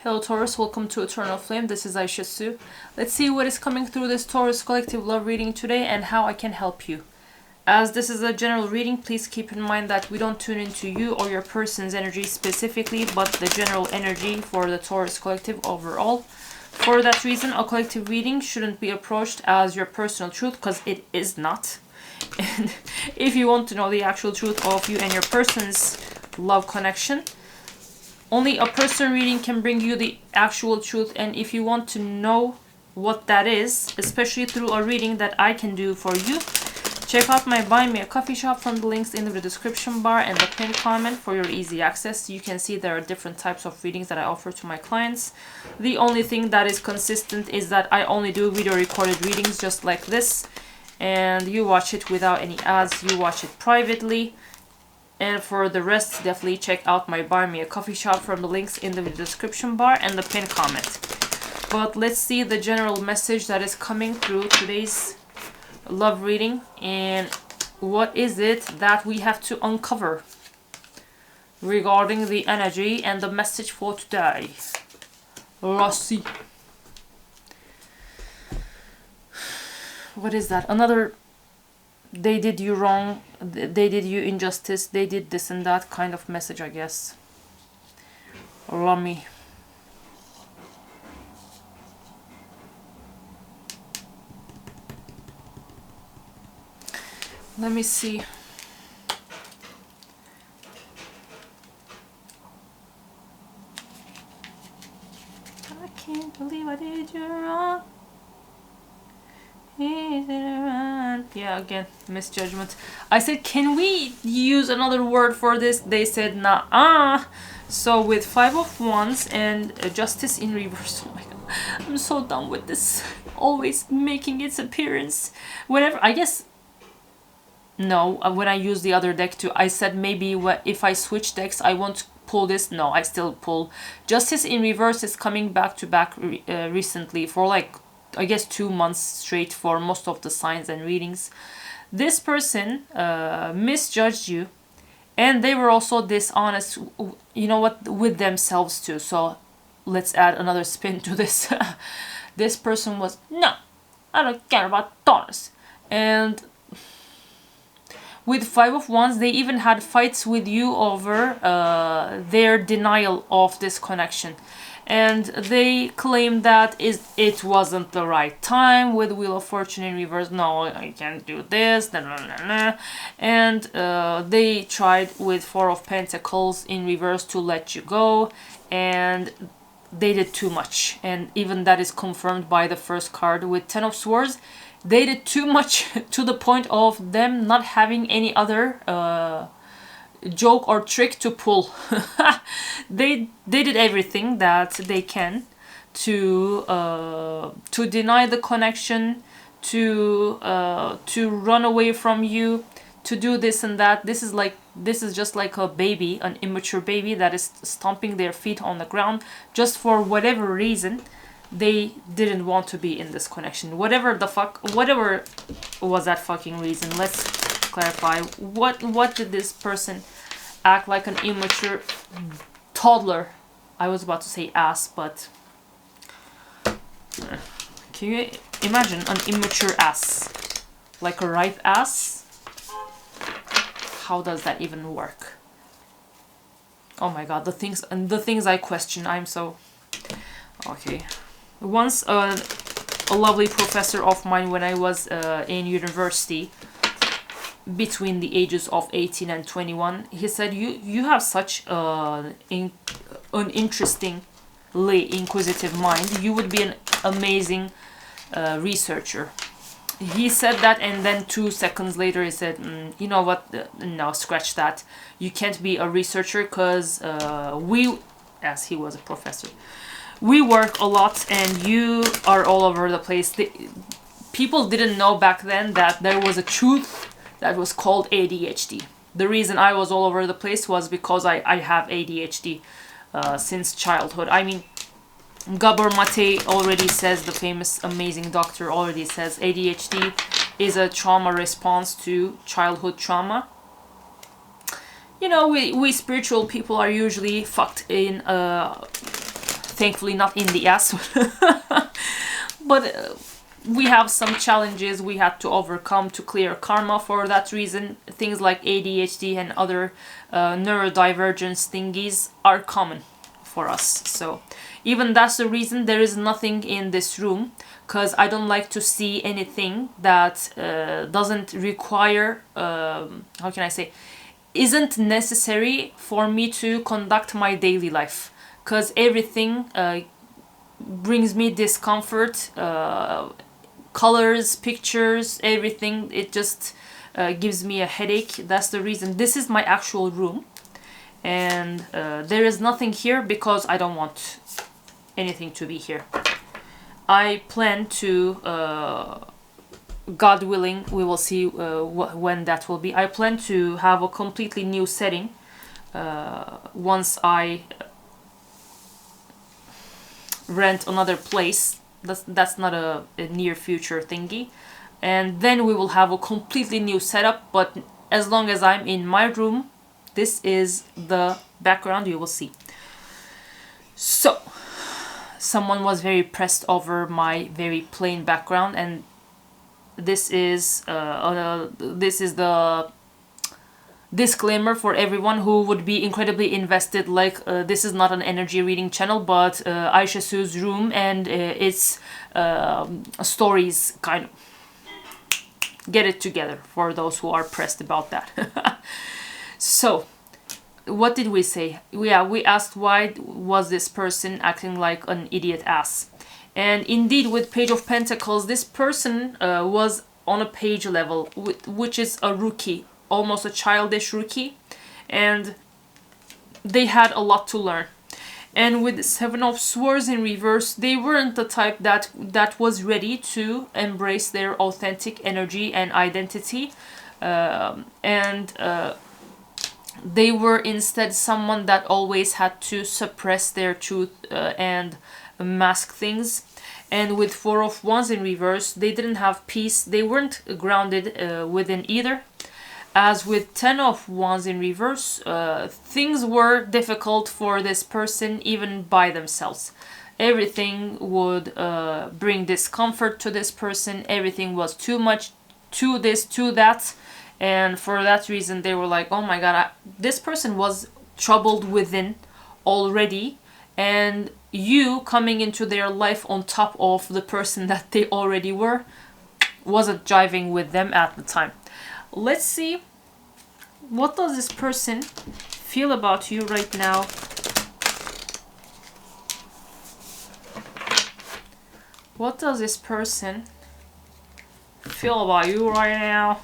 Hello Taurus, welcome to Eternal Flame. This is Aisha Su. Let's see what is coming through this Taurus collective love reading today and how I can help you. As this is a general reading, please keep in mind that we don't tune into you or your person's energy specifically, but the general energy for the Taurus collective overall. For that reason, a collective reading shouldn't be approached as your personal truth, because it is not. And if you want to know the actual truth of you and your person's love connection, only a personal reading can bring you the actual truth. And if you want to know what that is, especially through a reading that I can do for you, check out my Buy Me a Coffee shop from the links in the description bar and the pinned comment for your easy access. You can see there are different types of readings that I offer to my clients. The only thing that is consistent is that I only do video recorded readings just like this, and you watch it without any ads, you watch it privately. And for the rest, definitely check out my Buy Me a Coffee shop from the links in the description bar and the pinned comment. But let's see the general message that is coming through today's love reading, and what is it that we have to uncover regarding the energy and the message for today. Let's see. What is that? Another they did you wrong, they did you injustice, they did this and that kind of message, I guess. Let me see. I can't believe I did you wrong. Yeah, again, misjudgment. I said, can we use another word for this? They said, nah. So with 5 of Wands and Justice in reverse, oh my god, I'm so done with this. Always making its appearance. Whenever, I guess, no, when I use the other deck too, I said maybe if I switch decks, I won't pull this. No, I still pull. Justice in reverse is coming back to back recently for like, I guess 2 months straight for most of the signs and readings. This person misjudged you, and they were also dishonest, you know what, with themselves too. So let's add another spin to this. This person was, no, I don't care about Taurus. And with 5 of Wands, they even had fights with you over their denial of this connection. And they claim that it wasn't the right time with Wheel of Fortune in reverse. No, I can't do this. And they tried with 4 of Pentacles in reverse to let you go. And they did too much. And even that is confirmed by the first card with 10 of Swords. They did too much to the point of them not having any other joke or trick to pull. They did everything that they can to deny the connection, to run away from you, to do this and that. This is just like a baby, an immature baby that is stomping their feet on the ground just for whatever reason. They didn't want to be in this connection. Whatever was that fucking reason. Let's clarify. What did this person act like an immature toddler? I was about to say ass, but can you imagine an immature ass? Like a ripe ass? How does that even work? Oh my god, the things I question. I'm so okay. Once a lovely professor of mine when I was in university, between the ages of 18 and 21, he said, you have such an interestingly inquisitive mind. You would be an amazing researcher. He said that, and then 2 seconds later he said, you know what, no, scratch that. You can't be a researcher because as he was a professor, we work a lot and you are all over the place. People didn't know back then that there was a truth that was called ADHD. The reason I was all over the place was because I have ADHD since childhood. I mean, Gabor Mate already says, the famous amazing doctor already says, ADHD is a trauma response to childhood trauma. You know, we spiritual people are usually fucked in thankfully not in the ass. But we have some challenges we had to overcome to clear karma. For that reason, things like ADHD and other neurodivergence thingies are common for us. So even that's the reason there is nothing in this room, because I don't like to see anything that doesn't require, how can I say, isn't necessary for me to conduct my daily life, because everything brings me discomfort. Colors, pictures, everything, it just gives me a headache. That's the reason. This is my actual room, and there is nothing here because I don't want anything to be here. I plan to, God willing, we will see when that will be. I plan to have a completely new setting once I rent another place. That's not a near future thingy. And then we will have a completely new setup. But as long as I'm in my room, this is the background you will see. So, someone was very pressed over my very plain background, and this is the disclaimer for everyone who would be incredibly invested. Like, this is not an energy reading channel, but Aisha Su's room and its stories, kind of. Get it together for those who are pressed about that. So, what did we say? Yeah, we asked why was this person acting like an idiot ass. And indeed, with Page of Pentacles, this person was on a page level, which is a rookie, almost a childish rookie, and they had a lot to learn. And with Seven of Swords in reverse, they weren't the type that was ready to embrace their authentic energy and identity, they were instead someone that always had to suppress their truth and mask things. And with Four of Wands in reverse, they didn't have peace. They weren't grounded within either. As with Ten of Wands in reverse, things were difficult for this person even by themselves. Everything would bring discomfort to this person. Everything was too much, to this, to that. And for that reason, they were like, oh my god, this person was troubled within already. And you coming into their life on top of the person that they already were wasn't jiving with them at the time. Let's see, what does this person feel about you right now? What does this person feel about you right now?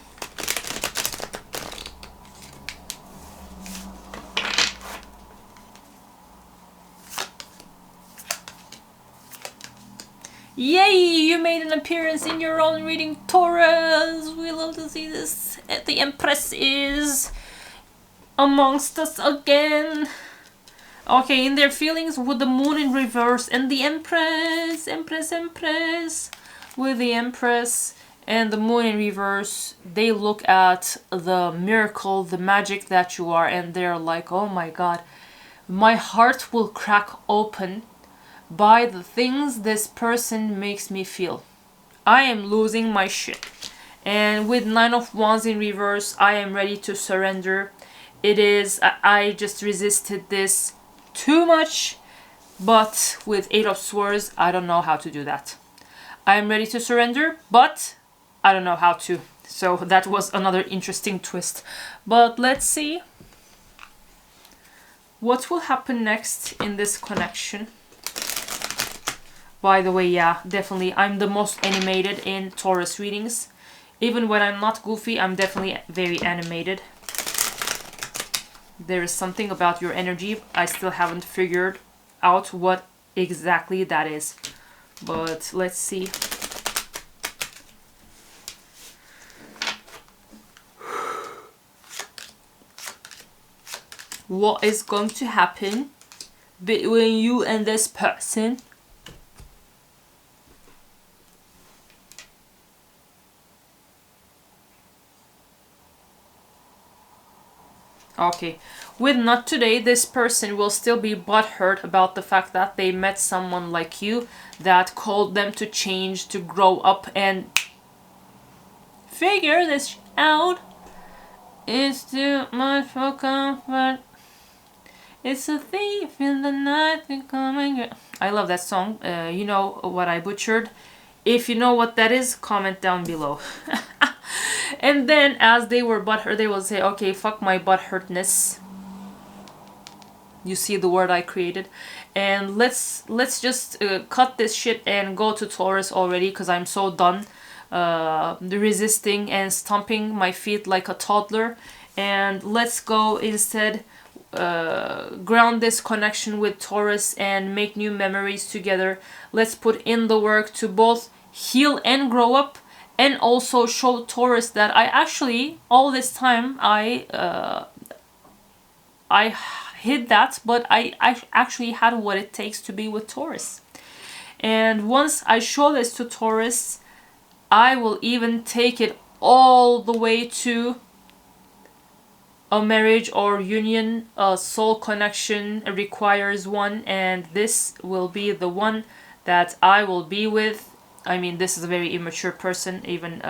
Yay! You made an appearance in your own reading, Taurus! We love to see this. The Empress is amongst us again. Okay, in their feelings with the Moon in reverse and the Empress. With the Empress and the Moon in reverse, they look at the miracle, the magic that you are, and they're like, oh my god, my heart will crack open by the things this person makes me feel. I am losing my shit. And with Nine of Wands in reverse, I am ready to surrender. It is, I just resisted this too much. But with Eight of Swords, I don't know how to do that. I am ready to surrender, but I don't know how to. So that was another interesting twist. But let's see what will happen next in this connection. By the way, yeah, definitely, I'm the most animated in Taurus readings. Even when I'm not goofy, I'm definitely very animated. There is something about your energy. I still haven't figured out what exactly that is. But let's see. What is going to happen between you and this person? Okay. With not today, this person will still be butthurt about the fact that they met someone like you that called them to change, to grow up and figure this out. It's too much for comfort. It's a thief in the night coming. I love that song. You know what I butchered? If you know what that is, comment down below. And then as they were butthurt, they will say, okay, fuck my butthurtness. You see the word I created. And let's just cut this shit and go to Taurus already, because I'm so done resisting and stomping my feet like a toddler. And let's go instead ground this connection with Taurus and make new memories together. Let's put in the work to both heal and grow up, and also show Taurus that I actually, all this time, I hid that, but I actually had what it takes to be with Taurus. And once I show this to Taurus, I will even take it all the way to a marriage or union. A soul connection requires one, and this will be the one that I will be with. I mean, this is a very immature person, even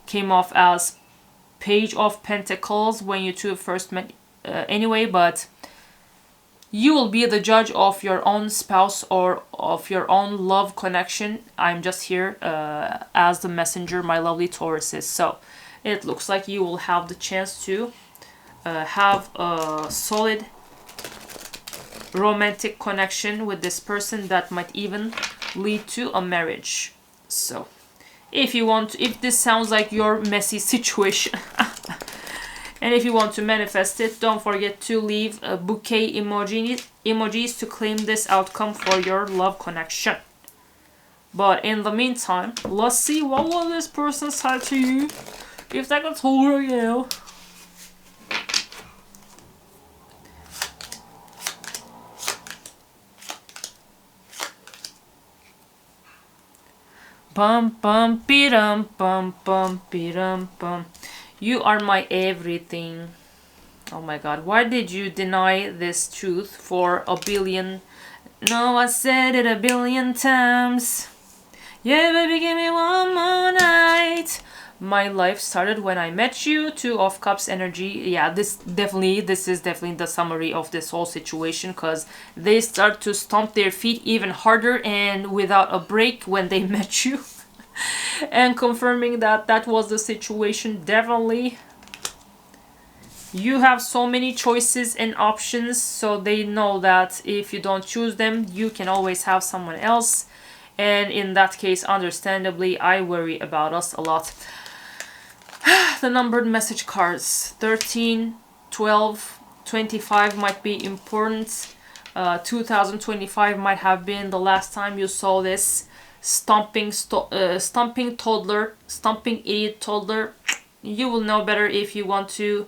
came off as Page of Pentacles when you two first met anyway, but you will be the judge of your own spouse or of your own love connection. I'm just here as the messenger, my lovely Tauruses. So it looks like you will have the chance to have a solid romantic connection with this person that might even lead to a marriage. So if you want, if this sounds like your messy situation and if you want to manifest it, don't forget to leave a bouquet emojis to claim this outcome for your love connection. But in the meantime, let's see what will this person say to you if they can tolerate you. Bum bum be-dum bum bum be-dum bum. You are my everything. Oh my god, why did you deny this truth for a billion? No, I said it a billion times. Yeah, baby, give me one more night. My life started when I met you. Two of Cups energy. Yeah, this is definitely the summary of this whole situation, because they start to stomp their feet even harder and without a break when they met you. And confirming that that was the situation. Definitely you have so many choices and options, so they know that if you don't choose them, you can always have someone else. And in that case, understandably, I worry about us a lot. The numbered message cards, 13, 12, 25 might be important. 2025 might have been the last time you saw this stomping toddler, stomping idiot toddler. You will know better if you want to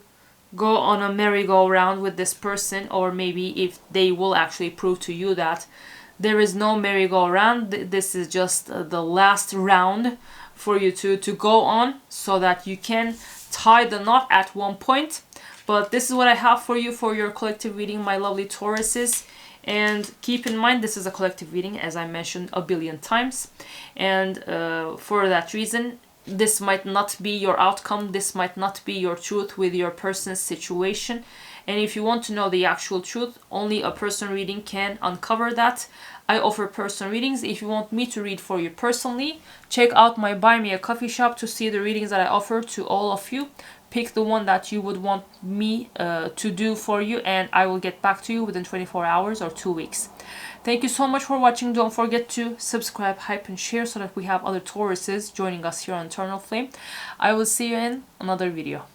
go on a merry-go-round with this person, or maybe if they will actually prove to you that there is no merry-go-round. This is just the last round for you to go on, so that you can tie the knot at one point. But this is what I have for you for your collective reading, my lovely Tauruses. And keep in mind, this is a collective reading, as I mentioned a billion times. And for that reason, this might not be your outcome. This might not be your truth with your person's situation. And if you want to know the actual truth, only a person reading can uncover that. I offer person readings. If you want me to read for you personally, check out my Buy Me a Coffee shop to see the readings that I offer to all of you. Pick the one that you would want me to do for you, and I will get back to you within 24 hours or 2 weeks. Thank you so much for watching. Don't forget to subscribe, hype, and share so that we have other Tauruses joining us here on Eternal Flame. I will see you in another video.